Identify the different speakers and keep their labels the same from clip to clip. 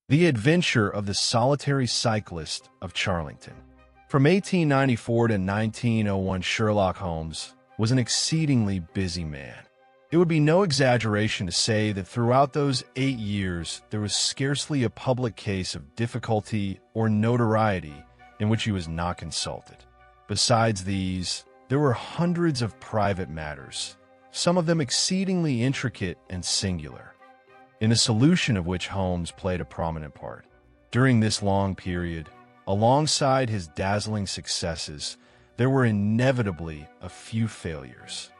Speaker 1: The Adventure of the Solitary Cyclist of Charlington. From 1894 to 1901, Sherlock Holmes was an exceedingly busy man. It would be no exaggeration to say that throughout those 8 years, there was scarcely a public case of difficulty or notoriety in which he was not consulted. Besides these, there were hundreds of private matters, some of them exceedingly intricate and singular, in the solution of which Holmes played a prominent part. During this long period, alongside his dazzling successes, there were inevitably a few failures.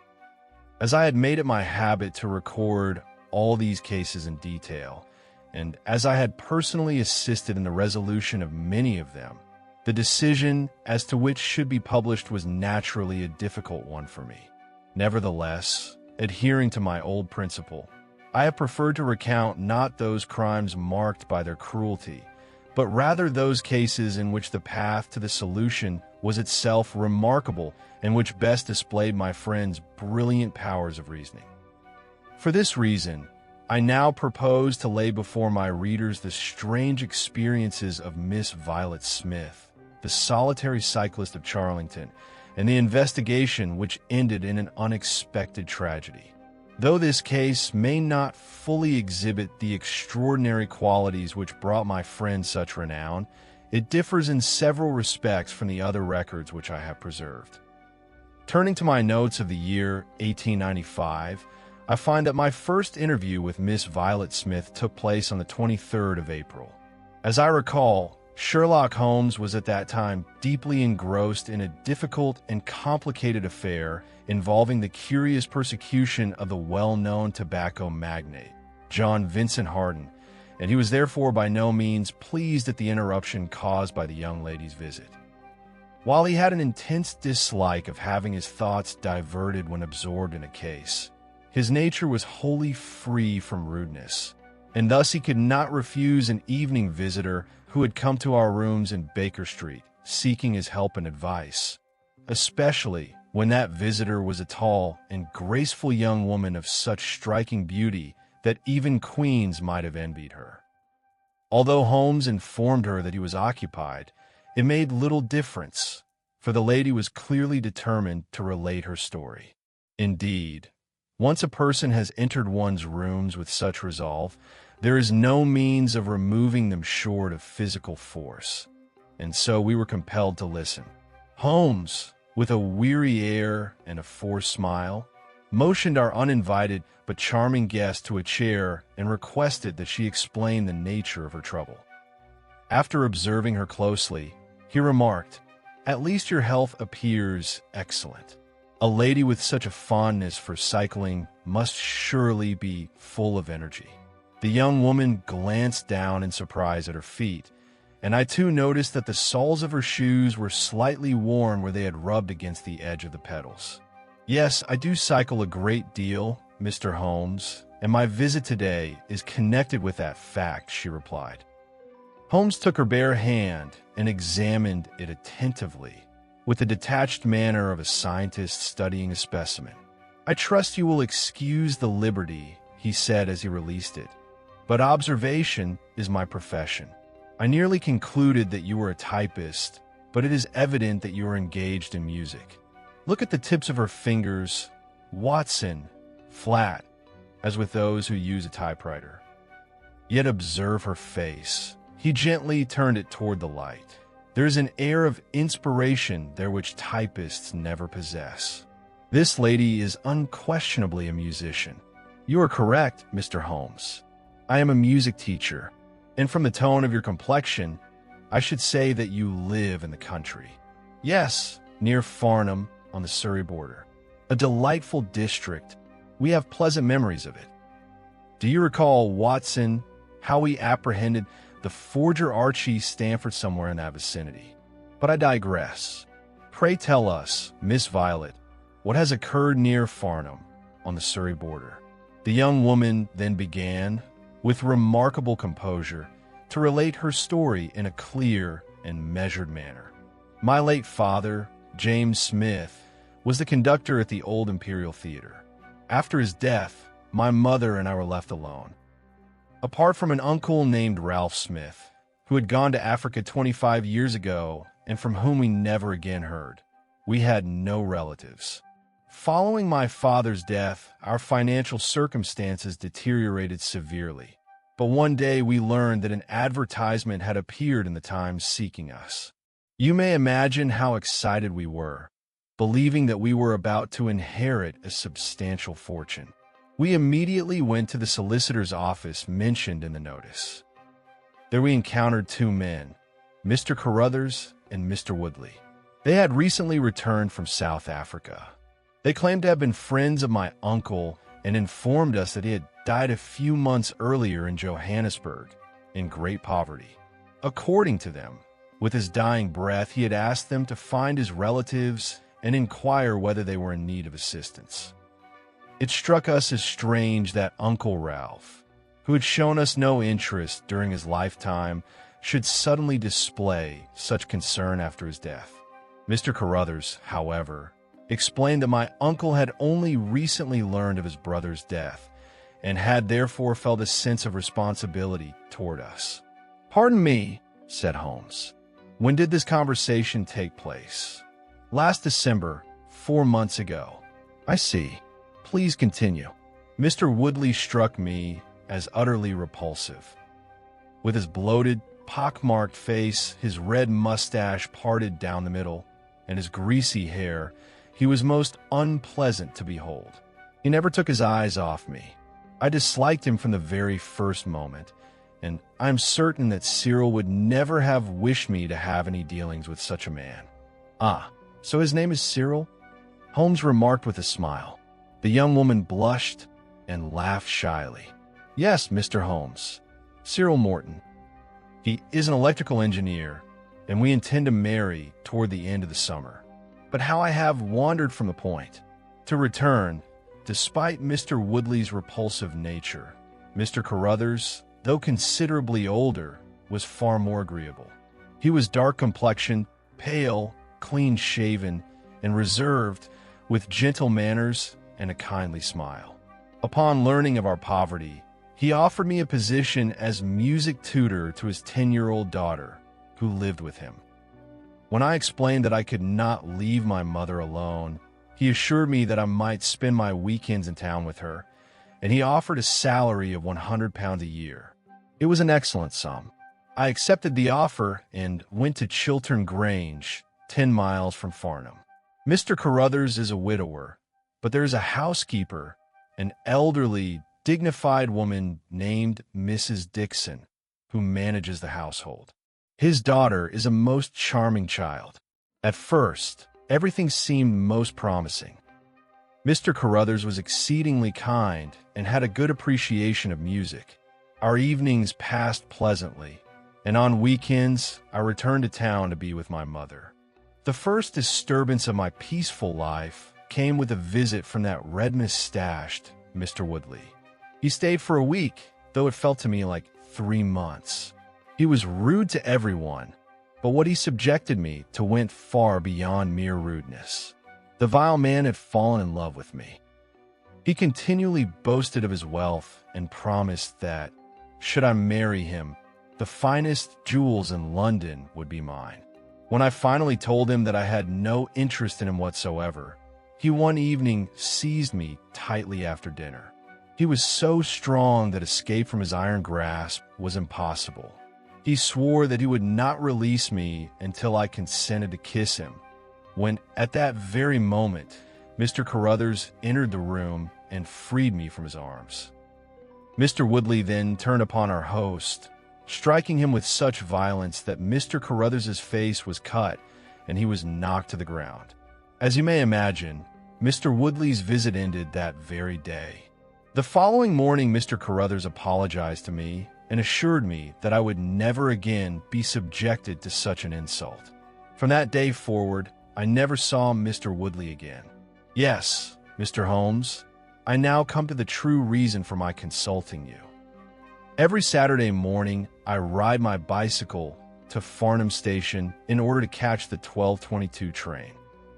Speaker 1: As I had made it my habit to record all these cases in detail, and as I had personally assisted in the resolution of many of them, the decision as to which should be published was naturally a difficult one for me. Nevertheless, adhering to my old principle, I have preferred to recount not those crimes marked by their cruelty, but rather those cases in which the path to the solution was itself remarkable and which best displayed my friend's brilliant powers of reasoning. For this reason, I now propose to lay before my readers the strange experiences of Miss Violet Smith, the solitary cyclist of Charlington, and the investigation which ended in an unexpected tragedy. Though this case may not fully exhibit the extraordinary qualities which brought my friend such renown, it differs in several respects from the other records which I have preserved. Turning to my notes of the year 1895, I find that my first interview with Miss Violet Smith took place on the 23rd of April. As I recall, Sherlock Holmes was at that time deeply engrossed in a difficult and complicated affair involving the curious persecution of the well-known tobacco magnate, John Vincent Hardin, and he was therefore by no means pleased at the interruption caused by the young lady's visit. While he had an intense dislike of having his thoughts diverted when absorbed in a case, his nature was wholly free from rudeness, and thus he could not refuse an evening visitor who had come to our rooms in Baker Street, seeking his help and advice, especially when that visitor was a tall and graceful young woman of such striking beauty that even queens might have envied her. Although Holmes informed her that he was occupied, it made little difference, for the lady was clearly determined to relate her story. Indeed, once a person has entered one's rooms with such resolve, there is no means of removing them short of physical force, and so we were compelled to listen. Holmes, with a weary air and a forced smile, motioned our uninvited but charming guest to a chair and requested that she explain the nature of her trouble. After observing her closely, he remarked, "At least your health appears excellent. A lady with such a fondness for cycling must surely be full of energy." The young woman glanced down in surprise at her feet, and I too noticed that the soles of her shoes were slightly worn where they had rubbed against the edge of the pedals. "Yes, I do cycle a great deal, Mr. Holmes, and my visit today is connected with that fact," she replied. Holmes took her bare hand and examined it attentively, with the detached manner of a scientist studying a specimen. "I trust you will excuse the liberty," he said as he released it, "but observation is my profession. I nearly concluded that you were a typist, but it is evident that you are engaged in music. Look at the tips of her fingers, Watson, flat, as with those who use a typewriter. Yet observe her face." He gently turned it toward the light. "There is an air of inspiration there which typists never possess. This lady is unquestionably a musician." "You are correct, Mr. Holmes. I am a music teacher, and from the tone of your complexion, I should say that you live in the country." "Yes, near Farnham, on the Surrey border. A delightful district. We have pleasant memories of it. Do you recall, Watson, how we apprehended the forger Archie Stanford somewhere in that vicinity? But I digress. Pray tell us, Miss Violet, what has occurred near Farnham, on the Surrey border." The young woman then began, with remarkable composure, to relate her story in a clear and measured manner. "My late father, James Smith, was the conductor at the Old Imperial Theater. After his death, my mother and I were left alone. Apart from an uncle named Ralph Smith, who had gone to Africa 25 years ago and from whom we never again heard, we had no relatives. Following my father's death, our financial circumstances deteriorated severely. But one day we learned that an advertisement had appeared in the Times seeking us. You may imagine how excited we were, believing that we were about to inherit a substantial fortune. We immediately went to the solicitor's office mentioned in the notice. There we encountered two men, Mr. Carruthers and Mr. Woodley. They had recently returned from South Africa. They claimed to have been friends of my uncle and informed us that he had died a few months earlier in Johannesburg, in great poverty. According to them, with his dying breath, he had asked them to find his relatives and inquire whether they were in need of assistance. It struck us as strange that Uncle Ralph, who had shown us no interest during his lifetime, should suddenly display such concern after his death. Mr. Carruthers, however, explained that my uncle had only recently learned of his brother's death and had therefore felt a sense of responsibility toward us. "Pardon me," said Holmes. "When did this conversation take place?" "Last December, 4 months ago." "I see. Please continue." Mr. Woodley struck me as utterly repulsive. With his bloated, pockmarked face, his red mustache parted down the middle, and his greasy hair, he was most unpleasant to behold. He never took his eyes off me. I disliked him from the very first moment, and I'm certain that Cyril would never have wished me to have any dealings with such a man. "Ah, so his name is Cyril?" Holmes remarked with a smile. The young woman blushed and laughed shyly. "Yes, Mr. Holmes, Cyril Morton. He is an electrical engineer, and we intend to marry toward the end of the summer. But how I have wandered from the point. To return, despite Mr. Woodley's repulsive nature, Mr. Carruthers, though considerably older, was far more agreeable. He was dark-complexioned, pale, clean-shaven, and reserved, with gentle manners and a kindly smile. Upon learning of our poverty, he offered me a position as music tutor to his 10-year-old daughter, who lived with him. When I explained that I could not leave my mother alone, he assured me that I might spend my weekends in town with her, and he offered a salary of £100 a year. It was an excellent sum. I accepted the offer and went to Chiltern Grange, 10 miles from Farnham. Mr. Carruthers is a widower, but there is a housekeeper, an elderly, dignified woman named Mrs. Dixon, who manages the household. His daughter is a most charming child. At first, everything seemed most promising. Mr. Carruthers was exceedingly kind and had a good appreciation of music. Our evenings passed pleasantly, and on weekends, I returned to town to be with my mother. The first disturbance of my peaceful life came with a visit from that red-mustached Mr. Woodley. He stayed for a week, though it felt to me like 3 months. He was rude to everyone, but what he subjected me to went far beyond mere rudeness. The vile man had fallen in love with me. He continually boasted of his wealth and promised that, should I marry him, the finest jewels in London would be mine. When I finally told him that I had no interest in him whatsoever, he one evening seized me tightly after dinner. He was so strong that escape from his iron grasp was impossible. He swore that he would not release me until I consented to kiss him, when at that very moment, Mr. Carruthers entered the room and freed me from his arms. Mr. Woodley then turned upon our host, striking him with such violence that Mr. Carruthers' face was cut and he was knocked to the ground. As you may imagine, Mr. Woodley's visit ended that very day. The following morning, Mr. Carruthers apologized to me and assured me that I would never again be subjected to such an insult. From that day forward, I never saw Mr. Woodley again. Yes, Mr. Holmes, I now come to the true reason for my consulting you. Every Saturday morning, I ride my bicycle to Farnham Station in order to catch the 12:22 train.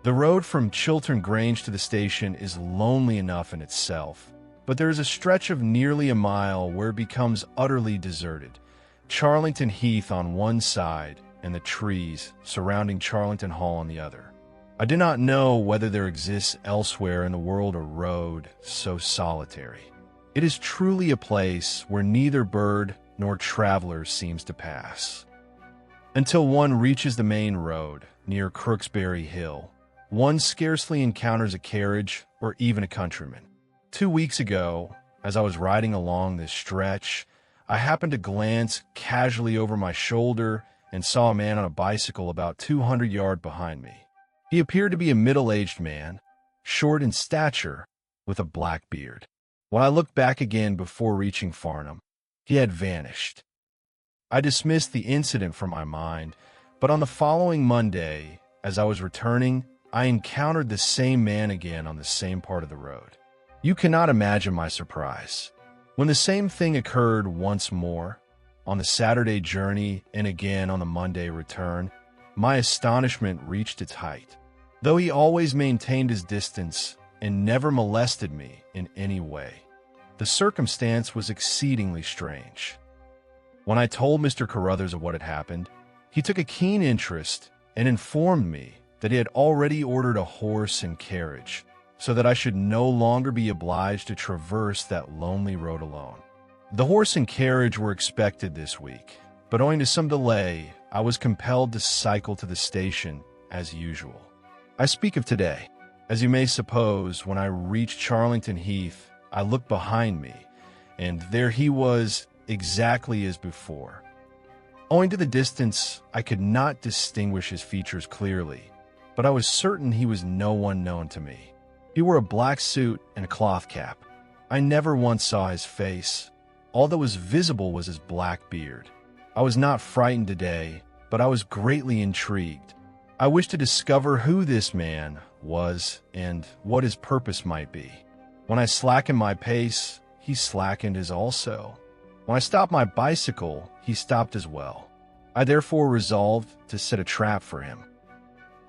Speaker 1: The road from Chiltern Grange to the station is lonely enough in itself, But there is a stretch of nearly a mile where it becomes utterly deserted. Charlington Heath on one side and the trees surrounding Charlington Hall on the other. I do not know whether there exists elsewhere in the world a road so solitary. It is truly a place where neither bird nor traveler seems to pass. Until one reaches the main road near Crooksbury Hill, one scarcely encounters a carriage or even a countryman. 2 weeks ago, as I was riding along this stretch, I happened to glance casually over my shoulder and saw a man on a bicycle about 200 yards behind me. He appeared to be a middle-aged man, short in stature, with a black beard. When I looked back again before reaching Farnham, he had vanished. I dismissed the incident from my mind, but on the following Monday, as I was returning, I encountered the same man again on the same part of the road. You cannot imagine my surprise. When the same thing occurred once more, on the Saturday journey and again on the Monday return, my astonishment reached its height. Though he always maintained his distance and never molested me in any way, the circumstance was exceedingly strange. When I told Mr. Carruthers of what had happened, he took a keen interest and informed me that he had already ordered a horse and carriage, so that I should no longer be obliged to traverse that lonely road alone. The horse and carriage were expected this week, but owing to some delay, I was compelled to cycle to the station as usual. I speak of today. As you may suppose, when I reached Charlington Heath, I looked behind me, and there he was, exactly as before. Owing to the distance, I could not distinguish his features clearly, but I was certain he was no one known to me. He wore a black suit and a cloth cap. I never once saw his face. All that was visible was his black beard. I was not frightened today, but I was greatly intrigued. I wished to discover who this man was and what his purpose might be. When I slackened my pace, he slackened his also. When I stopped my bicycle, he stopped as well. I therefore resolved to set a trap for him.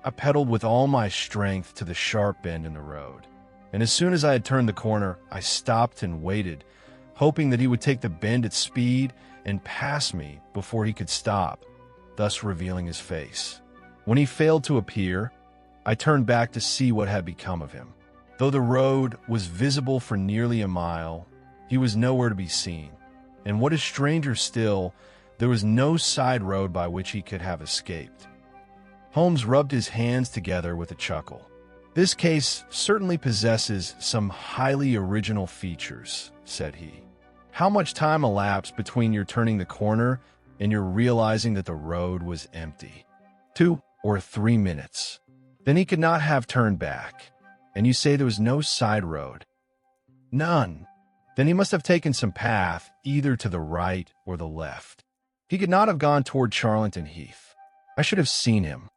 Speaker 1: I pedaled with all my strength to the sharp bend in the road, and as soon as I had turned the corner, I stopped and waited, hoping that he would take the bend at speed and pass me before he could stop, thus revealing his face. When he failed to appear, I turned back to see what had become of him. Though the road was visible for nearly a mile, he was nowhere to be seen, and what is stranger still, there was no side road by which he could have escaped. Holmes rubbed his hands together with a chuckle. "This case certainly possesses some highly original features," said he. "How much time elapsed between your turning the corner and your realizing that the road was empty?" 2 or 3 minutes. Then he could not have turned back. And you say there was no side road? None. Then he must have taken some path, either to the right or the left. He could not have gone toward Charlington Heath. I should have seen him.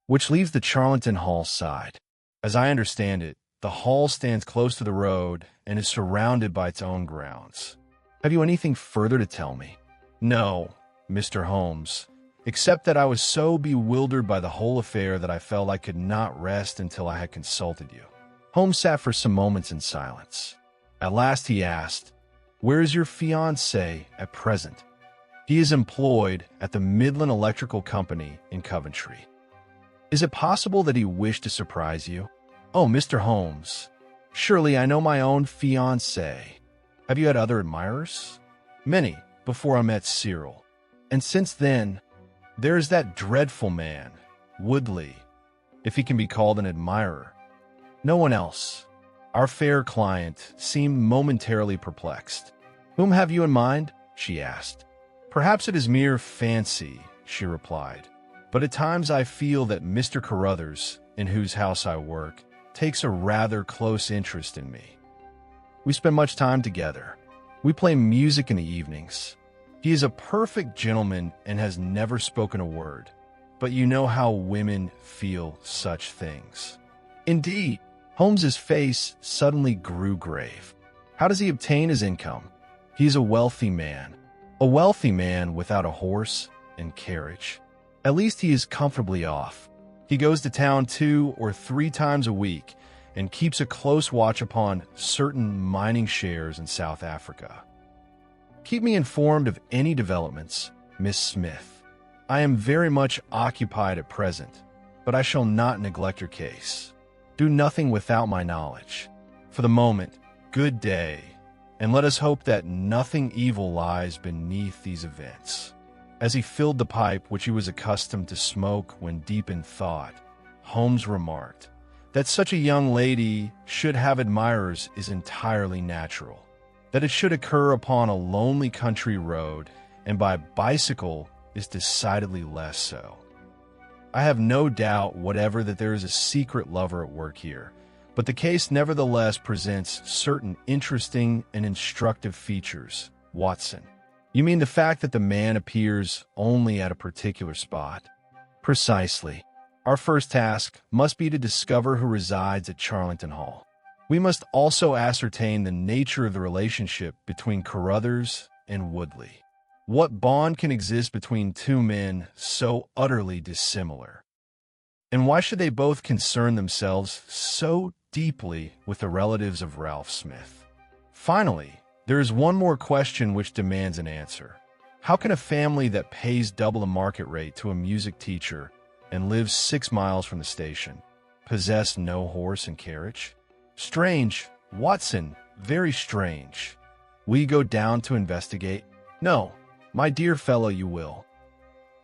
Speaker 1: Which leaves the Charlington Hall side. As I understand it, the hall stands close to the road and is surrounded by its own grounds. Have you anything further to tell me? No, Mr. Holmes, except that I was so bewildered by the whole affair that I felt I could not rest until I had consulted you. Holmes sat for some moments in silence. At last he asked, "Where is your fiancé at present?" "He is employed at the Midland Electrical Company in Coventry." "Is it possible that he wished to surprise you?" "Oh, Mr. Holmes, surely I know my own fiancé. Have you had other admirers?" "Many, before I met Cyril. And since then, there is that dreadful man, Woodley, if he can be called an admirer." "No one else." Our fair client seemed momentarily perplexed. "Whom have you in mind?" she asked. "Perhaps it is mere fancy," she replied. "But at times I feel that Mr. Carruthers, in whose house I work, takes a rather close interest in me. We spend much time together. We play music in the evenings. He is a perfect gentleman and has never spoken a word. But you know how women feel such things." "Indeed." Holmes's face suddenly grew grave. "How does he obtain his income?" "He is a wealthy man. A wealthy man without a horse and carriage. At least he is comfortably off. He goes to town 2 or 3 times a week, and keeps a close watch upon certain mining shares in South Africa. Keep me informed of any developments, Miss Smith. I am very much occupied at present, but I shall not neglect your case. Do nothing without my knowledge. For the moment, good day, and let us hope that nothing evil lies beneath these events." As he filled the pipe which he was accustomed to smoke when deep in thought, Holmes remarked, "That such a young lady should have admirers is entirely natural. That it should occur upon a lonely country road and by bicycle is decidedly less so. I have no doubt whatever that there is a secret lover at work here, but the case nevertheless presents certain interesting and instructive features, Watson." "You mean the fact that the man appears only at a particular spot?" "Precisely. Our first task must be to discover who resides at Charlington Hall. We must also ascertain the nature of the relationship between Carruthers and Woodley. What bond can exist between two men so utterly dissimilar? And why should they both concern themselves so deeply with the relatives of Ralph Smith? Finally, there is one more question which demands an answer. How can a family that pays double the market rate to a music teacher and lives 6 miles from the station possess no horse and carriage? Strange, Watson, very strange. Will you go down to investigate? No, my dear fellow, you will.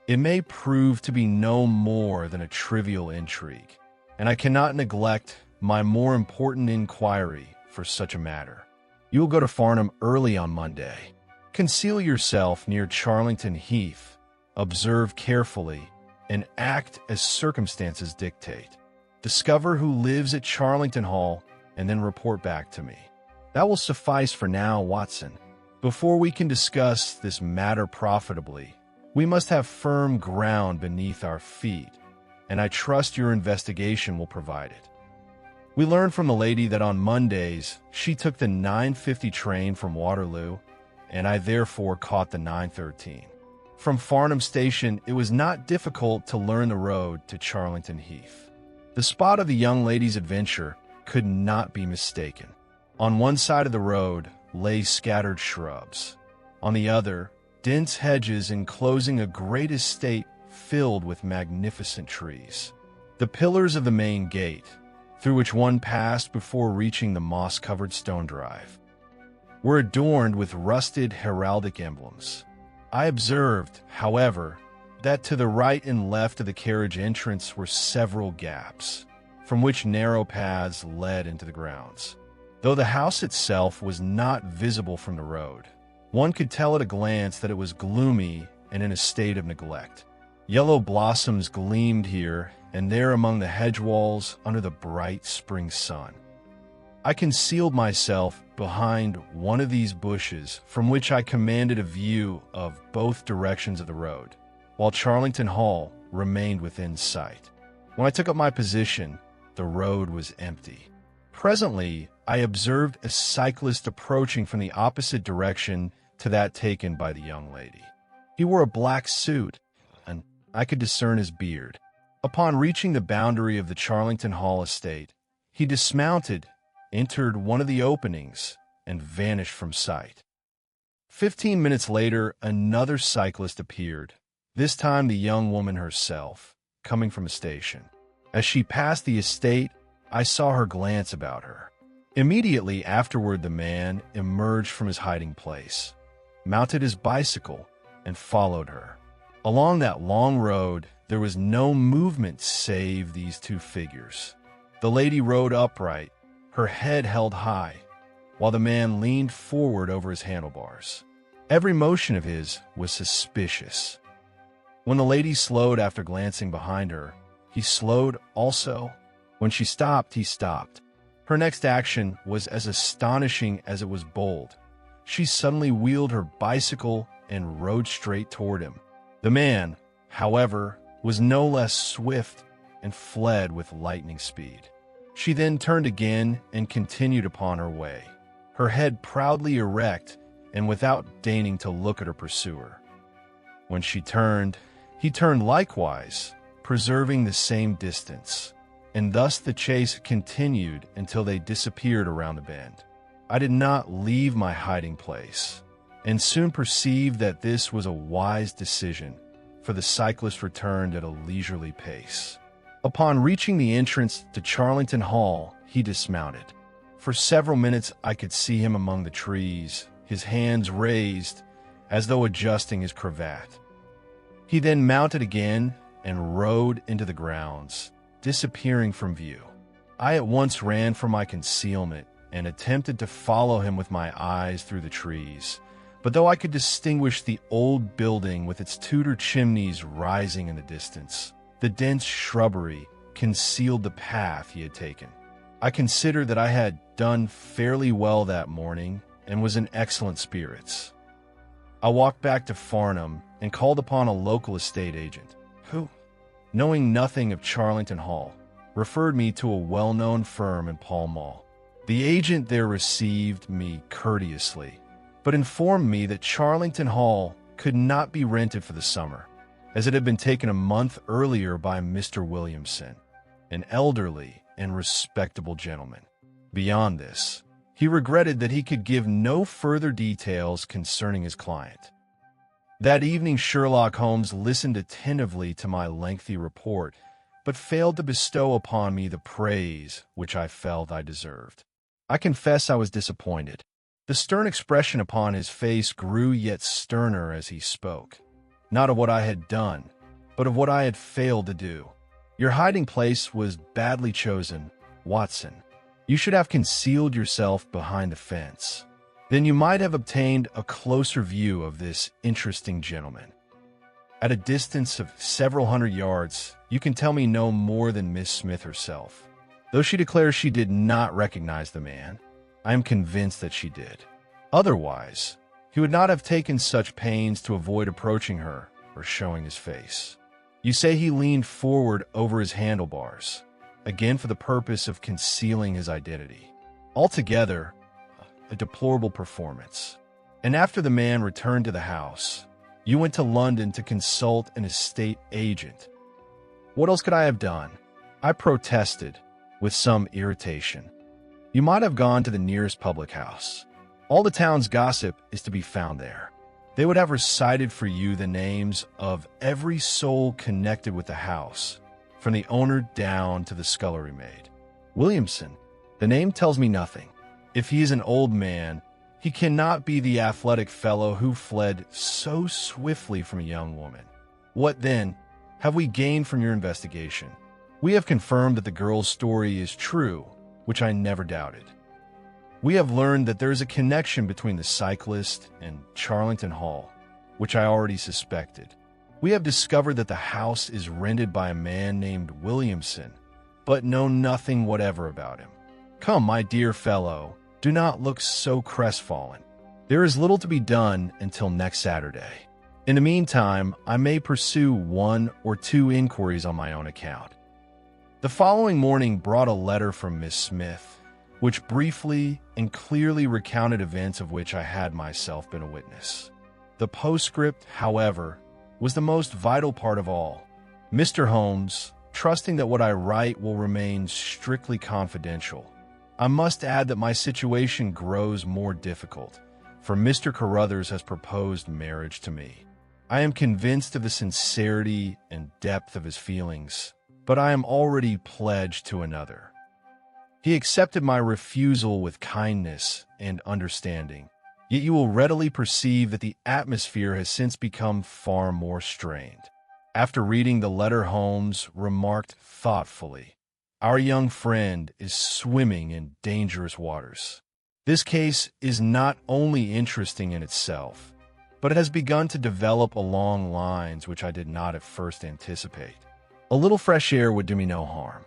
Speaker 1: It may prove to be no more than a trivial intrigue, and I cannot neglect my more important inquiry for such a matter. You will go to Farnham early on Monday. Conceal yourself near Charlington Heath, observe carefully, and act as circumstances dictate. Discover who lives at Charlington Hall, and then report back to me. That will suffice for now, Watson. Before we can discuss this matter profitably, we must have firm ground beneath our feet, and I trust your investigation will provide it. We learned from the lady that on Mondays she took the 9:50 train from Waterloo, and I therefore caught the 9:13. From Farnham Station, it was not difficult to learn the road to Charlington Heath. The spot of the young lady's adventure could not be mistaken. On one side of the road lay scattered shrubs. On the other, dense hedges enclosing a great estate filled with magnificent trees. The pillars of the main gate, through which one passed before reaching the moss-covered stone drive, were adorned with rusted heraldic emblems. I observed, however, that to the right and left of the carriage entrance were several gaps, from which narrow paths led into the grounds. Though the house itself was not visible from the road, one could tell at a glance that it was gloomy and in a state of neglect. Yellow blossoms gleamed here and there among the hedge walls under the bright spring sun. I concealed myself behind one of these bushes, from which I commanded a view of both directions of the road, while Charlington Hall remained within sight. When I took up my position, the road was empty. Presently, I observed a cyclist approaching from the opposite direction to that taken by the young lady. He wore a black suit, and I could discern his beard. Upon reaching the boundary of the Charlington Hall estate, he dismounted, entered one of the openings, and vanished from sight. 15 minutes later, another cyclist appeared, this time the young woman herself, coming from a station. As she passed the estate, I saw her glance about her. Immediately afterward, the man emerged from his hiding place, mounted his bicycle, and followed her. Along that long road, there was no movement save these two figures. The lady rode upright, her head held high, while the man leaned forward over his handlebars. Every motion of his was suspicious. When the lady slowed after glancing behind her, he slowed also. When she stopped, he stopped. Her next action was as astonishing as it was bold. She suddenly wheeled her bicycle and rode straight toward him. The man, however, was no less swift and fled with lightning speed. She then turned again and continued upon her way, her head proudly erect and without deigning to look at her pursuer. When she turned, he turned likewise, preserving the same distance, and thus the chase continued until they disappeared around the bend. I did not leave my hiding place, and soon perceived that this was a wise decision, for the cyclist returned at a leisurely pace. Upon reaching the entrance to Charlington Hall, he dismounted. For several minutes I could see him among the trees, his hands raised, as though adjusting his cravat. He then mounted again and rode into the grounds, disappearing from view. I at once ran from my concealment and attempted to follow him with my eyes through the trees. But though I could distinguish the old building with its Tudor chimneys rising in the distance, the dense shrubbery concealed the path he had taken. I considered that I had done fairly well that morning and was in excellent spirits. I walked back to Farnham and called upon a local estate agent, who, knowing nothing of Charlington Hall, referred me to a well-known firm in Pall Mall. The agent there received me courteously, but informed me that Charlington Hall could not be rented for the summer, as it had been taken a month earlier by Mr. Williamson, an elderly and respectable gentleman. Beyond this, he regretted that he could give no further details concerning his client. That evening Sherlock Holmes listened attentively to my lengthy report, but failed to bestow upon me the praise which I felt I deserved. I confess I was disappointed. The stern expression upon his face grew yet sterner as he spoke, not of what I had done, but of what I had failed to do. Your hiding place was badly chosen, Watson. You should have concealed yourself behind the fence. Then you might have obtained a closer view of this interesting gentleman. At a distance of several hundred yards, you can tell me no more than Miss Smith herself. Though she declares she did not recognize the man, I am convinced that she did. Otherwise, he would not have taken such pains to avoid approaching her or showing his face. You say he leaned forward over his handlebars, again for the purpose of concealing his identity. Altogether, a deplorable performance. And after the man returned to the house, you went to London to consult an estate agent. What else could I have done? I protested, with some irritation. You might have gone to the nearest public house. All the town's gossip is to be found there. They would have recited for you the names of every soul connected with the house, from the owner down to the scullery maid. Williamson, the name tells me nothing. If he is an old man, he cannot be the athletic fellow who fled so swiftly from a young woman. What, then, have we gained from your investigation? We have confirmed that the girl's story is true, which I never doubted. We have learned that there is a connection between the cyclist and Charlington Hall, which I already suspected. We have discovered that the house is rented by a man named Williamson, but know nothing whatever about him. Come, my dear fellow, do not look so crestfallen. There is little to be done until next Saturday. In the meantime, I may pursue one or two inquiries on my own account. The following morning brought a letter from Miss Smith, which briefly and clearly recounted events of which I had myself been a witness. The postscript, however, was the most vital part of all. Mr. Holmes, trusting that what I write will remain strictly confidential, I must add that my situation grows more difficult, for Mr. Carruthers has proposed marriage to me. I am convinced of the sincerity and depth of his feelings, but I am already pledged to another. He accepted my refusal with kindness and understanding, yet you will readily perceive that the atmosphere has since become far more strained. After reading the letter, Holmes remarked thoughtfully, "Our young friend is swimming in dangerous waters. This case is not only interesting in itself, but it has begun to develop along lines which I did not at first anticipate. A little fresh air would do me no harm.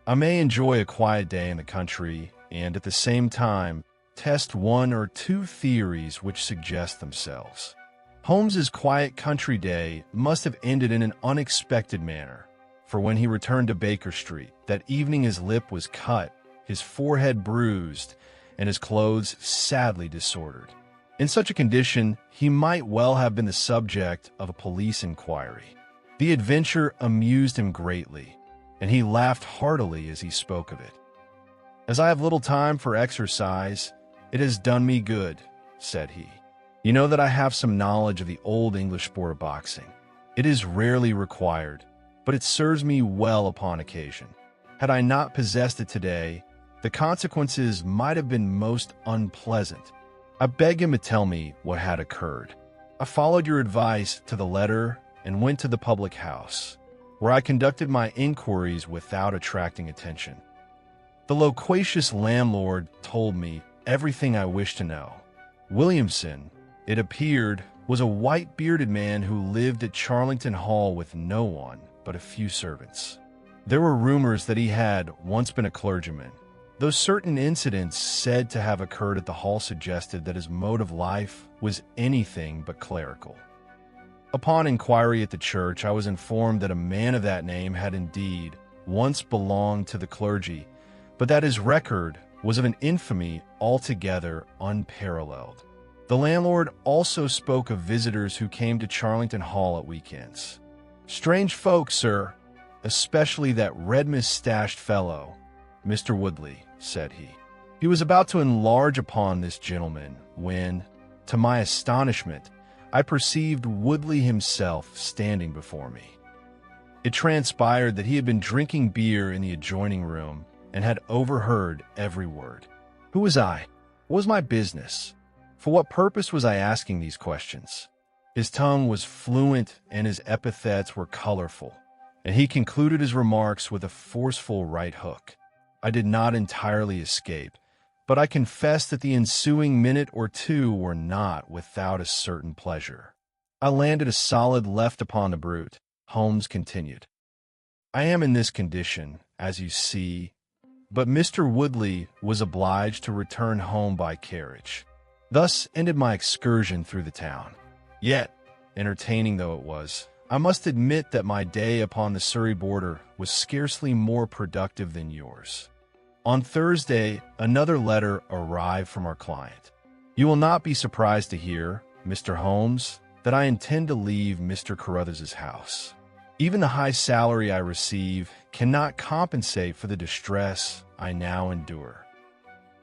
Speaker 1: I may enjoy a quiet day in the country and, at the same time, test one or two theories which suggest themselves." Holmes's quiet country day must have ended in an unexpected manner, for when he returned to Baker Street, that evening his lip was cut, his forehead bruised, and his clothes sadly disordered. In such a condition, he might well have been the subject of a police inquiry. The adventure amused him greatly, and he laughed heartily as he spoke of it. "As I have little time for exercise, it has done me good," said he. "You know that I have some knowledge of the old English sport of boxing. It is rarely required, but it serves me well upon occasion. Had I not possessed it today, the consequences might have been most unpleasant." I begged him to tell me what had occurred. "I followed your advice to the letter and went to the public house, where I conducted my inquiries without attracting attention. The loquacious landlord told me everything I wished to know. Williamson, it appeared, was a white-bearded man who lived at Charlington Hall with no one but a few servants. There were rumors that he had once been a clergyman, though certain incidents said to have occurred at the hall suggested that his mode of life was anything but clerical. Upon inquiry at the church, I was informed that a man of that name had indeed once belonged to the clergy, but that his record was of an infamy altogether unparalleled. The landlord also spoke of visitors who came to Charlington Hall at weekends. "Strange folk, sir, especially that red-mustached fellow, Mr. Woodley," said he. He was about to enlarge upon this gentleman when, to my astonishment, I perceived Woodley himself standing before me. It transpired that he had been drinking beer in the adjoining room and had overheard every word. Who was I? What was my business? For what purpose was I asking these questions? His tongue was fluent and his epithets were colorful, and he concluded his remarks with a forceful right hook. I did not entirely escape, but I confess that the ensuing minute or two were not without a certain pleasure. I landed a solid left upon the brute. Holmes continued. "I am in this condition, as you see, but Mr. Woodley was obliged to return home by carriage. Thus ended my excursion through the town. Yet, entertaining though it was, I must admit that my day upon the Surrey border was scarcely more productive than yours. On Thursday, another letter arrived from our client. You will not be surprised to hear, Mr. Holmes, that I intend to leave Mr. Carruthers's house. Even the high salary I receive cannot compensate for the distress I now endure.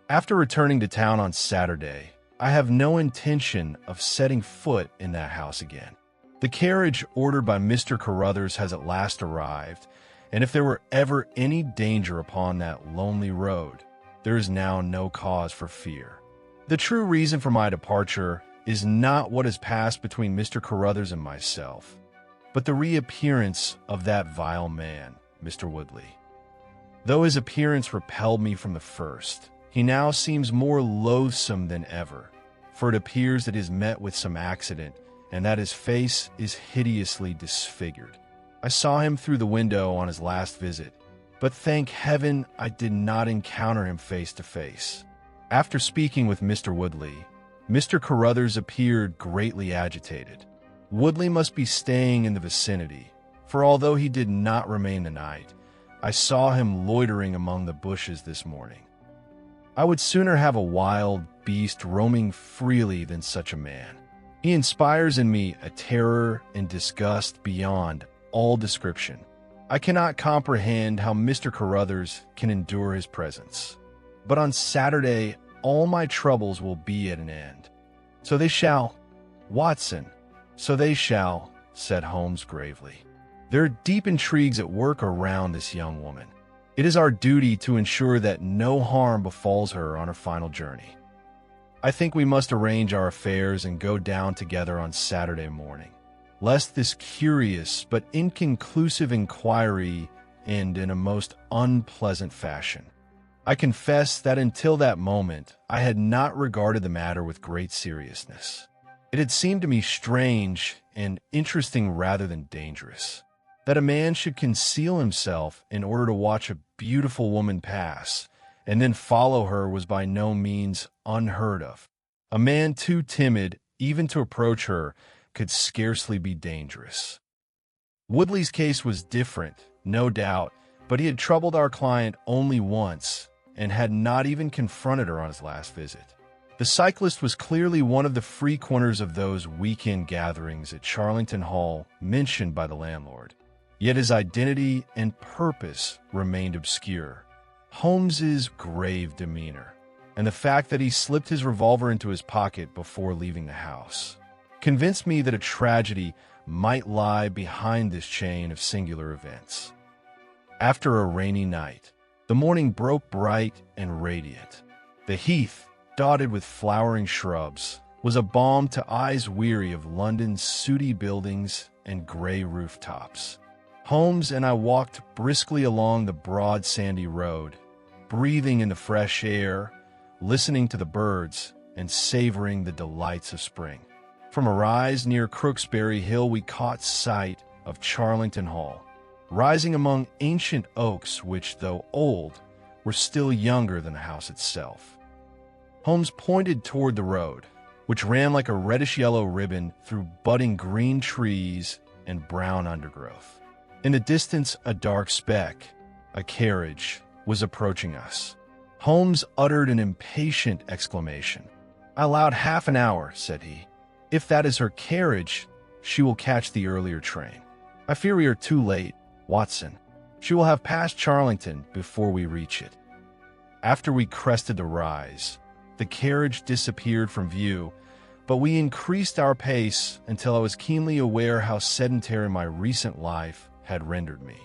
Speaker 1: After returning to town on Saturday, I have no intention of setting foot in that house again. The carriage ordered by Mr. Carruthers has at last arrived, and if there were ever any danger upon that lonely road, there is now no cause for fear. The true reason for my departure is not what has passed between Mr. Carruthers and myself, but the reappearance of that vile man, Mr. Woodley. Though his appearance repelled me from the first, he now seems more loathsome than ever, for it appears that he has met with some accident and that his face is hideously disfigured. I saw him through the window on his last visit, but thank heaven I did not encounter him face to face. After speaking with Mr. Woodley, Mr. Carruthers appeared greatly agitated. Woodley must be staying in the vicinity, for although he did not remain the night, I saw him loitering among the bushes this morning. I would sooner have a wild beast roaming freely than such a man. He inspires in me a terror and disgust beyond all description. I cannot comprehend how Mr. Carruthers can endure his presence. But on Saturday, all my troubles will be at an end. So they shall, Watson, so they shall, said Holmes gravely. There are deep intrigues at work around this young woman. It is our duty to ensure that no harm befalls her on her final journey. I think we must arrange our affairs and go down together on Saturday morning, lest this curious but inconclusive inquiry end in a most unpleasant fashion. I confess that until that moment, I had not regarded the matter with great seriousness. It had seemed to me strange and interesting rather than dangerous. That a man should conceal himself in order to watch a beautiful woman pass, and then follow her was by no means unheard of. A man too timid even to approach her could scarcely be dangerous. Woodley's case was different, no doubt, but he had troubled our client only once, and had not even confronted her on his last visit. The cyclist was clearly one of the frequenters of those weekend gatherings at Charlington Hall mentioned by the landlord. Yet his identity and purpose remained obscure. Holmes's grave demeanor, and the fact that he slipped his revolver into his pocket before leaving the house, convinced me that a tragedy might lie behind this chain of singular events. After a rainy night, the morning broke bright and radiant. The heath, dotted with flowering shrubs, was a balm to eyes weary of London's sooty buildings and gray rooftops. Holmes and I walked briskly along the broad sandy road, breathing in the fresh air, listening to the birds, and savoring the delights of spring. From a rise near Crooksbury Hill, we caught sight of Charlington Hall, rising among ancient oaks which, though old, were still younger than the house itself. Holmes pointed toward the road, which ran like a reddish-yellow ribbon through budding green trees and brown undergrowth. In the distance, a dark speck, a carriage, was approaching us. Holmes uttered an impatient exclamation. "I allowed half an hour," said he. "If that is her carriage, she will catch the earlier train. I fear we are too late, Watson. She will have passed Charlington before we reach it." After we crested the rise, the carriage disappeared from view, but we increased our pace until I was keenly aware how sedentary my recent life had rendered me.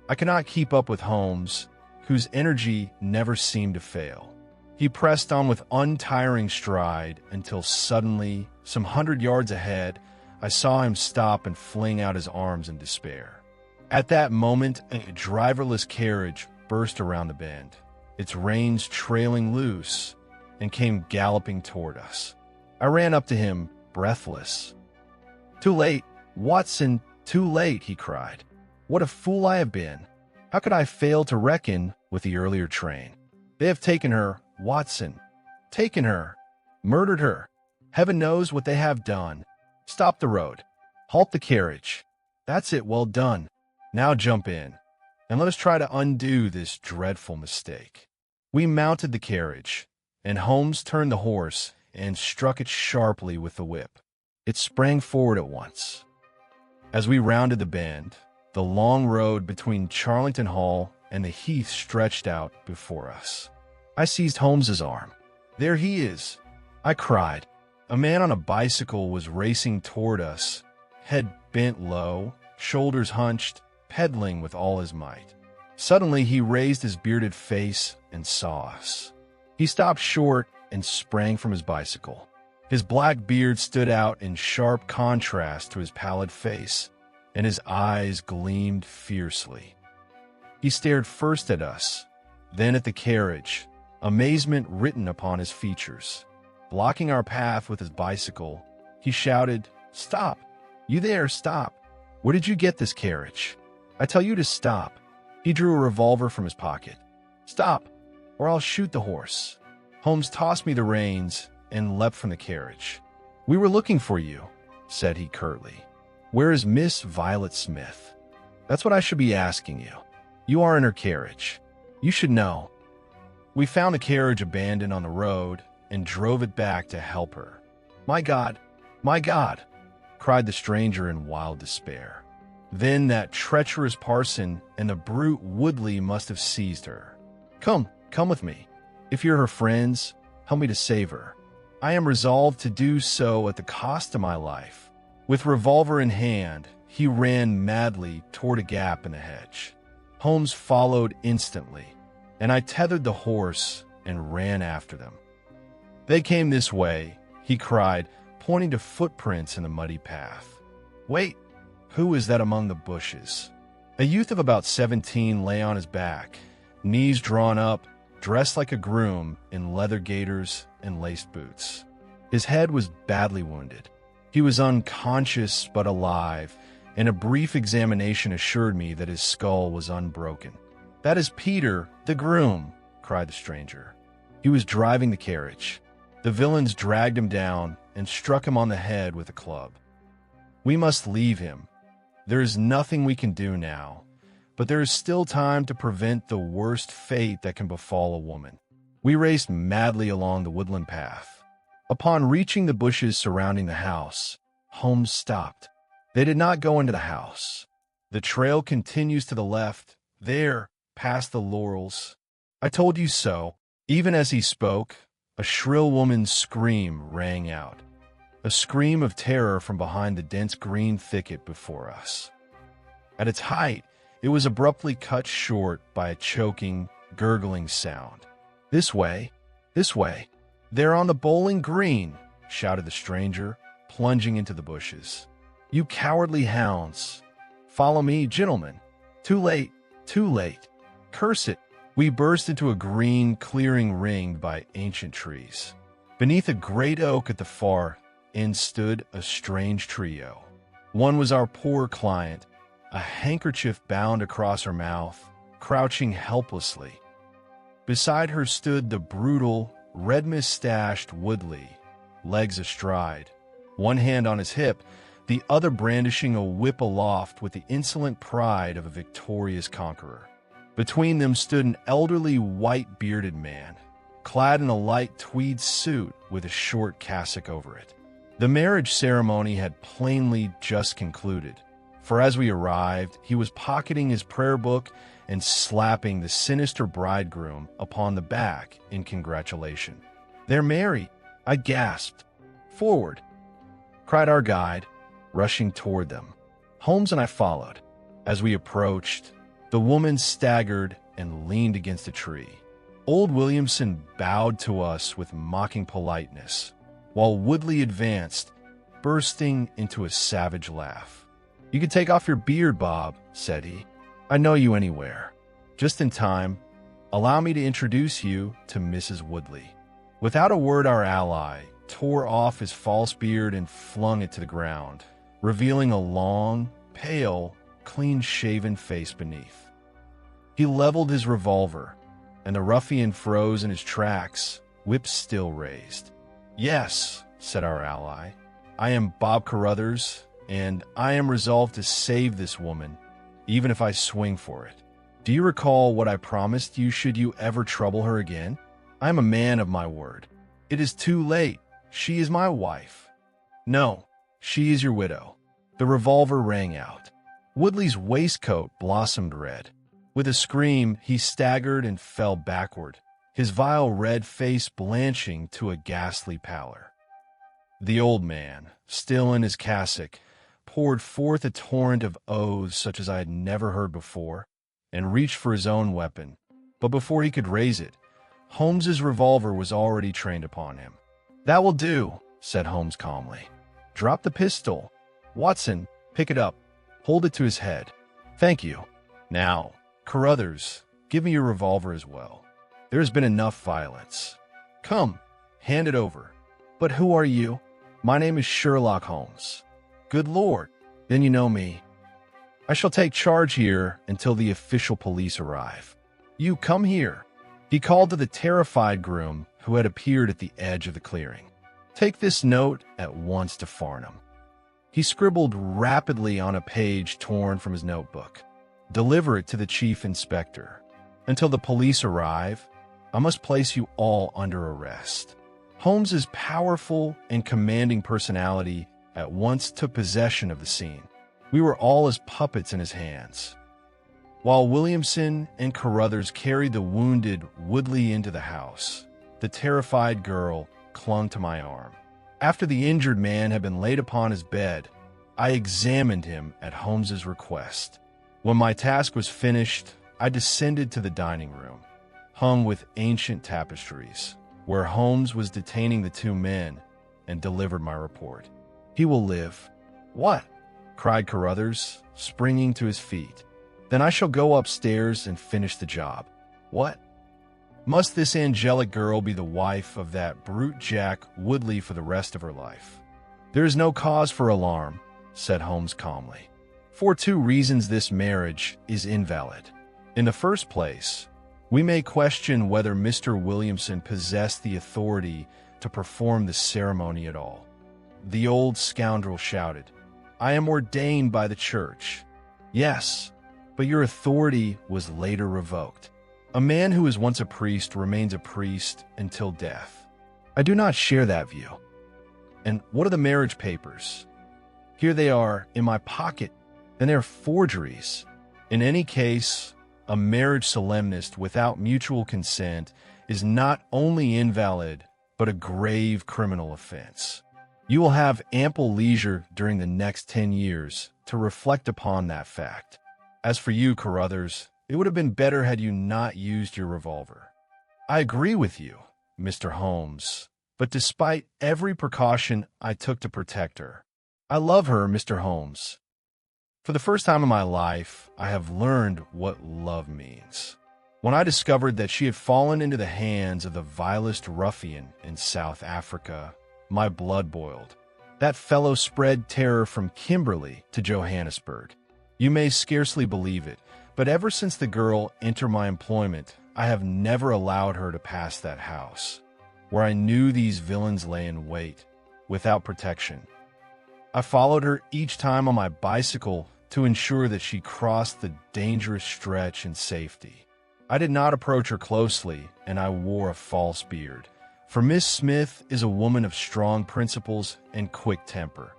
Speaker 1: I could not keep up with Holmes, whose energy never seemed to fail. He pressed on with untiring stride until suddenly, some 100 yards ahead, I saw him stop and fling out his arms in despair. At that moment, a driverless carriage burst around the bend, its reins trailing loose, and came galloping toward us. I ran up to him, breathless. "Too late, Watson, too late," he cried. "What a fool I have been! How could I fail to reckon with the earlier train? They have taken her, Watson. Taken her. Murdered her. Heaven knows what they have done. Stop the road. Halt the carriage. That's it, well done. Now jump in, and let us try to undo this dreadful mistake." We mounted the carriage, and Holmes turned the horse and struck it sharply with the whip. It sprang forward at once. As we rounded the bend, the long road between Charlington Hall and the heath stretched out before us. I seized Holmes's arm. "There he is," I cried. A man on a bicycle was racing toward us, head bent low, shoulders hunched, pedaling with all his might. Suddenly, he raised his bearded face and saw us. He stopped short and sprang from his bicycle. His black beard stood out in sharp contrast to his pallid face, and his eyes gleamed fiercely. He stared first at us, then at the carriage, amazement written upon his features. Blocking our path with his bicycle, he shouted, "Stop! You there, stop! Where did you get this carriage? I tell you to stop." He drew a revolver from his pocket. "Stop, or I'll shoot the horse." Holmes tossed me the reins and leapt from the carriage. "We were looking for you," said he curtly. "Where is Miss Violet Smith?" "That's what I should be asking you. You are in her carriage. You should know." We found the carriage abandoned on the road and drove it back to help her. My God, cried the stranger in wild despair. Then that treacherous parson and the brute Woodley must have seized her. Come with me. If you're her friends, help me to save her. I am resolved to do so at the cost of my life." With revolver in hand, he ran madly toward a gap in the hedge. Holmes followed instantly, and I tethered the horse and ran after them. "They came this way," he cried, pointing to footprints in the muddy path. "Wait, who is that among the bushes?" A youth of about 17 lay on his back, knees drawn up, dressed like a groom in leather gaiters and laced boots. His head was badly wounded. He was unconscious but alive, and a brief examination assured me that his skull was unbroken. "That is Peter, the groom," cried the stranger. "He was driving the carriage. The villains dragged him down and struck him on the head with a club. We must leave him. There is nothing we can do now, but there is still time to prevent the worst fate that can befall a woman." We raced madly along the woodland path. Upon reaching the bushes surrounding the house, Holmes stopped. They did not go into the house. The trail continues to the left, there, past the laurels. I told you so. Even as he spoke, a shrill woman's scream rang out. A scream of terror from behind the dense green thicket before us. At its height, it was abruptly cut short by a choking, gurgling sound. This way, this way. They're on the bowling green, shouted the stranger, plunging into the bushes. You cowardly hounds. Follow me, gentlemen. Too late, too late. Curse it. We burst into a green clearing ringed by ancient trees. Beneath a great oak at the far end stood a strange trio. One was our poor client, a handkerchief bound across her mouth, crouching helplessly. Beside her stood the brutal, red-mustached Woodley, legs astride, one hand on his hip, the other brandishing a whip aloft with the insolent pride of a victorious conqueror. Between them stood an elderly, white-bearded man, clad in a light tweed suit with a short cassock over it. The marriage ceremony had plainly just concluded, for as we arrived, he was pocketing his prayer book and slapping the sinister bridegroom upon the back in congratulation. "They're married," I gasped. "Forward," cried our guide, rushing toward them. Holmes and I followed. As we approached, the woman staggered and leaned against a tree. Old Williamson bowed to us with mocking politeness, while Woodley advanced, bursting into a savage laugh. "You can take off your beard, Bob," said he. "I know you anywhere." Just in time, allow me to introduce you to Mrs. Woodley. Without a word, our ally tore off his false beard and flung it to the ground, revealing a long, pale, clean-shaven face beneath. He leveled his revolver, and the ruffian froze in his tracks, whip still raised. "Yes," said our ally, "I am Bob Carruthers, and I am resolved to save this woman, even if I swing for it. Do you recall what I promised you should you ever trouble her again? I am a man of my word. It is too late. She is my wife. No, she is your widow." The revolver rang out. Woodley's waistcoat blossomed red. With a scream, he staggered and fell backward, his vile red face blanching to a ghastly pallor. The old man, still in his cassock, poured forth a torrent of oaths such as I had never heard before, and reached for his own weapon. But before he could raise it, Holmes's revolver was already trained upon him. "That will do," said Holmes calmly. "Drop the pistol. Watson, pick it up. Hold it to his head. Thank you. Now, Carruthers, give me your revolver as well. There has been enough violence. Come, hand it over." "But who are you?" "My name is Sherlock Holmes." "Good Lord, then you know me." "I shall take charge here until the official police arrive. You come here." He called to the terrified groom who had appeared at the edge of the clearing. "Take this note at once to Farnham." He scribbled rapidly on a page torn from his notebook. "Deliver it to the chief inspector. Until the police arrive, I must place you all under arrest." Holmes's powerful and commanding personality at once took possession of the scene. We were all as puppets in his hands. While Williamson and Carruthers carried the wounded Woodley into the house, the terrified girl clung to my arm. After the injured man had been laid upon his bed, I examined him at Holmes's request. When my task was finished, I descended to the dining room, hung with ancient tapestries, where Holmes was detaining the two men, and delivered my report. "He will live." "What?" cried Carruthers, springing to his feet. "Then I shall go upstairs and finish the job." "What? Must this angelic girl be the wife of that brute Jack Woodley for the rest of her life?" "There is no cause for alarm," said Holmes calmly. "For two reasons this marriage is invalid. In the first place, we may question whether Mr. Williamson possessed the authority to perform the ceremony at all." The old scoundrel shouted, "I am ordained by the church." "Yes, but your authority was later revoked. A man who is once a priest remains a priest until death." "I do not share that view." "And what are the marriage papers?" "Here they are, in my pocket." then they're forgeries. In any case, a marriage solemnist without mutual consent is not only invalid, but a grave criminal offense. You will have ample leisure during the next 10 years to reflect upon that fact. As for you, Carruthers, it would have been better had you not used your revolver. I agree with you, Mr. Holmes, but despite every precaution I took to protect her, I love her, Mr. Holmes. For the first time in my life, I have learned what love means. When I discovered that she had fallen into the hands of the vilest ruffian in South Africa, my blood boiled. That fellow spread terror from Kimberley to Johannesburg. You may scarcely believe it, but ever since the girl entered my employment, I have never allowed her to pass that house, where I knew these villains lay in wait, without protection. I followed her each time on my bicycle to ensure that she crossed the dangerous stretch in safety. I did not approach her closely, and I wore a false beard, for Miss Smith is a woman of strong principles and quick temper.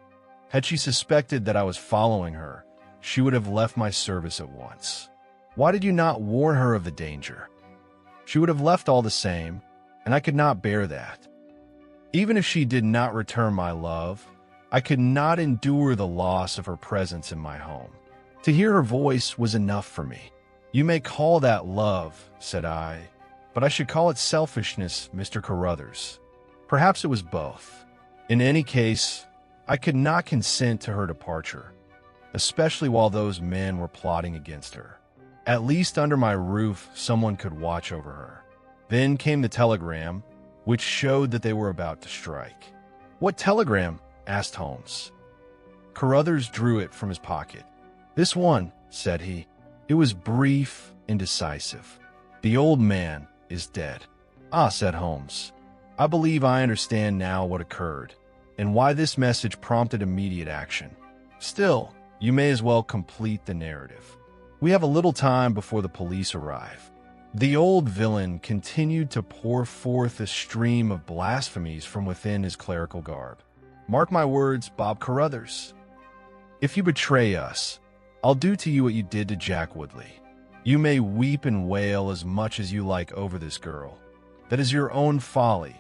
Speaker 1: Had she suspected that I was following her, she would have left my service at once. Why did you not warn her of the danger? She would have left all the same, and I could not bear that. Even if she did not return my love, I could not endure the loss of her presence in my home. To hear her voice was enough for me. You may call that love, said I, but I should call it selfishness, Mr. Carruthers. Perhaps it was both. In any case, I could not consent to her departure, especially while those men were plotting against her. At least under my roof, someone could watch over her. Then came the telegram, which showed that they were about to strike. What telegram? Asked Holmes. Carruthers drew it from his pocket. This one, said he. It was brief and decisive. The old man is dead. Ah, said Holmes. I believe I understand now what occurred, and why this message prompted immediate action. Still, you may as well complete the narrative. We have a little time before the police arrive. The old villain continued to pour forth a stream of blasphemies from within his clerical garb. Mark my words, Bob Carruthers. If you betray us, I'll do to you what you did to Jack Woodley. You may weep and wail as much as you like over this girl. That is your own folly.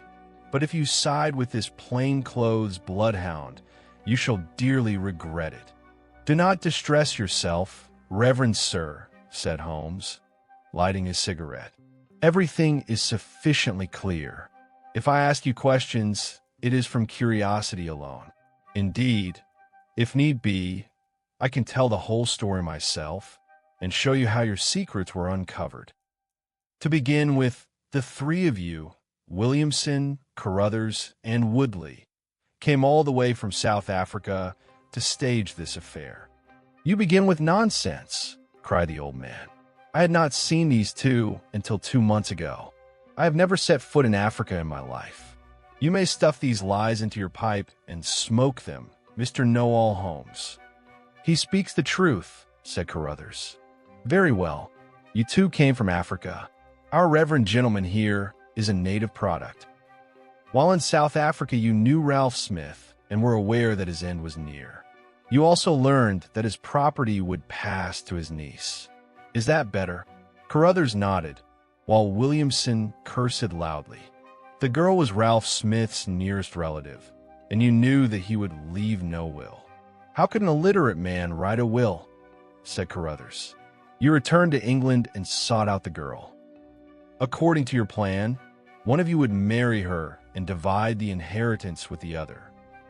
Speaker 1: But if you side with this plainclothes bloodhound, you shall dearly regret it. Do not distress yourself, Reverend Sir, said Holmes, lighting his cigarette. Everything is sufficiently clear. If I ask you questions, it is from curiosity alone. Indeed, if need be, I can tell the whole story myself and show you how your secrets were uncovered. To begin with, the three of you, Williamson, Carruthers, and Woodley, came all the way from South Africa to stage this affair. You begin with nonsense, cried the old man. I had not seen these two until 2 months ago. I have never set foot in Africa in my life. You may stuff these lies into your pipe and smoke them, Mr. Know-all Holmes. He speaks the truth, said Carruthers. Very well. You two came from Africa. Our reverend gentleman here is a native product. While in South Africa, you knew Ralph Smith and were aware that his end was near. You also learned that his property would pass to his niece. Is that better? Carruthers nodded, while Williamson cursed loudly. The girl was Ralph Smith's nearest relative, and you knew that he would leave no will. How could an illiterate man write a will? Said Carruthers. You returned to England and sought out the girl. According to your plan, one of you would marry her and divide the inheritance with the other.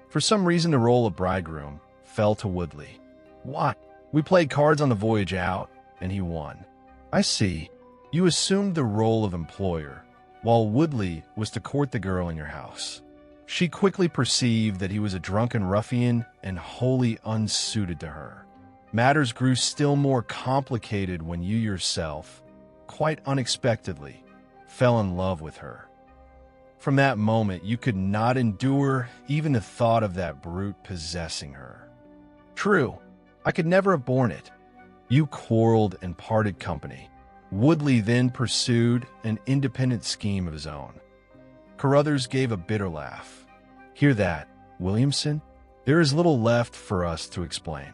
Speaker 1: For some reason, the role of bridegroom fell to Woodley. Why? We played cards on the voyage out, and he won. I see. You assumed the role of employer, while Woodley was to court the girl in your house. She quickly perceived that he was a drunken ruffian and wholly unsuited to her. Matters grew still more complicated when you yourself, quite unexpectedly, fell in love with her. From that moment, you could not endure even the thought of that brute possessing her. True, I could never have borne it. You quarreled and parted company. Woodley then pursued an independent scheme of his own. Carruthers gave a bitter laugh. Hear that, Williamson? There is little left for us to explain.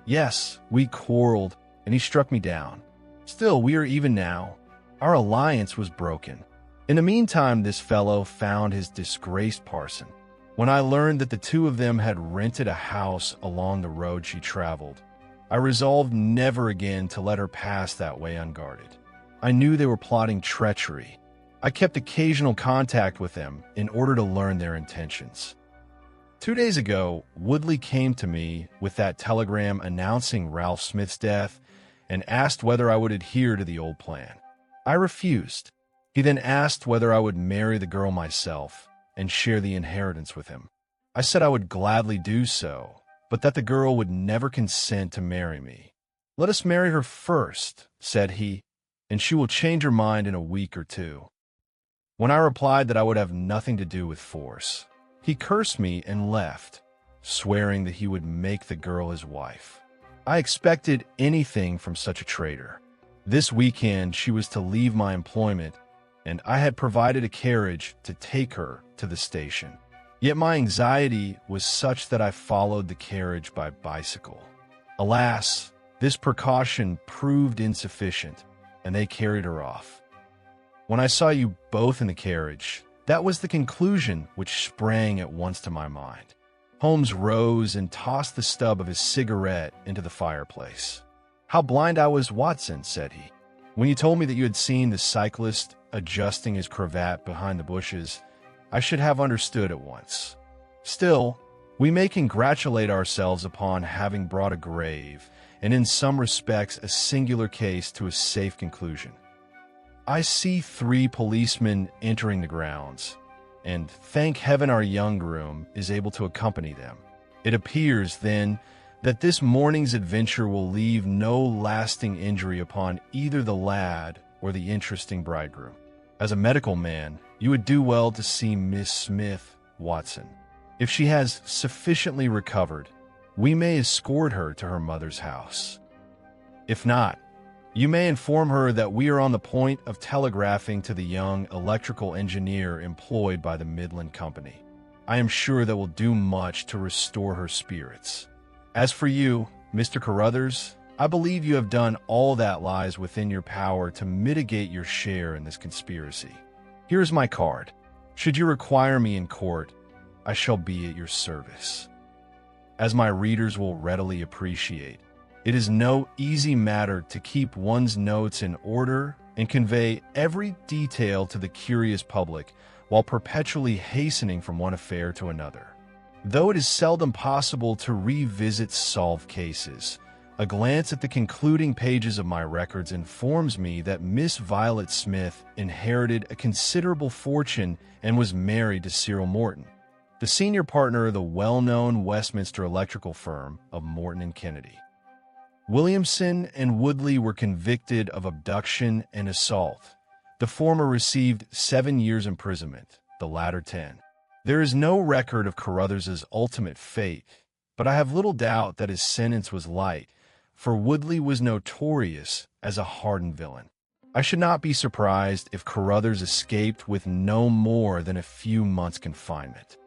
Speaker 1: Yes, we quarreled, and he struck me down. Still, we are even now. Our alliance was broken. In the meantime, this fellow found his disgraced parson. When I learned that the two of them had rented a house along the road she traveled, I resolved never again to let her pass that way unguarded. I knew they were plotting treachery. I kept occasional contact with them in order to learn their intentions. 2 days ago, Woodley came to me with that telegram announcing Ralph Smith's death and asked whether I would adhere to the old plan. I refused. He then asked whether I would marry the girl myself and share the inheritance with him. I said I would gladly do so, but that the girl would never consent to marry me. "Let us marry her first," said he, "and she will change her mind in a week or two." When I replied that I would have nothing to do with force, he cursed me and left, swearing that he would make the girl his wife. I expected anything from such a traitor. This weekend she was to leave my employment, and I had provided a carriage to take her to the station. Yet my anxiety was such that I followed the carriage by bicycle. Alas, this precaution proved insufficient, and they carried her off. When I saw you both in the carriage, that was the conclusion which sprang at once to my mind. Holmes rose and tossed the stub of his cigarette into the fireplace. "How blind I was, Watson," said he. "When you told me that you had seen the cyclist adjusting his cravat behind the bushes, I should have understood at once. Still, we may congratulate ourselves upon having brought a grave, and in some respects a singular case, to a safe conclusion. I see 3 policemen entering the grounds, and thank heaven our young groom is able to accompany them. It appears, then, that this morning's adventure will leave no lasting injury upon either the lad or the interesting bridegroom. As a medical man, you would do well to see Miss Smith, Watson. If she has sufficiently recovered, we may escort her to her mother's house. If not, you may inform her that we are on the point of telegraphing to the young electrical engineer employed by the Midland Company. I am sure that will do much to restore her spirits. As for you, Mr. Carruthers, I believe you have done all that lies within your power to mitigate your share in this conspiracy. Here is my card. Should you require me in court, I shall be at your service. As my readers will readily appreciate, it is no easy matter to keep one's notes in order and convey every detail to the curious public while perpetually hastening from one affair to another. Though it is seldom possible to revisit solved cases, a glance at the concluding pages of my records informs me that Miss Violet Smith inherited a considerable fortune and was married to Cyril Morton, the senior partner of the well-known Westminster electrical firm of Morton and Kennedy. Williamson and Woodley were convicted of abduction and assault. The former received 7 years imprisonment, the latter 10. There is no record of Carruthers' ultimate fate, but I have little doubt that his sentence was light, for Woodley was notorious as a hardened villain. I should not be surprised if Carruthers escaped with no more than a few months' confinement.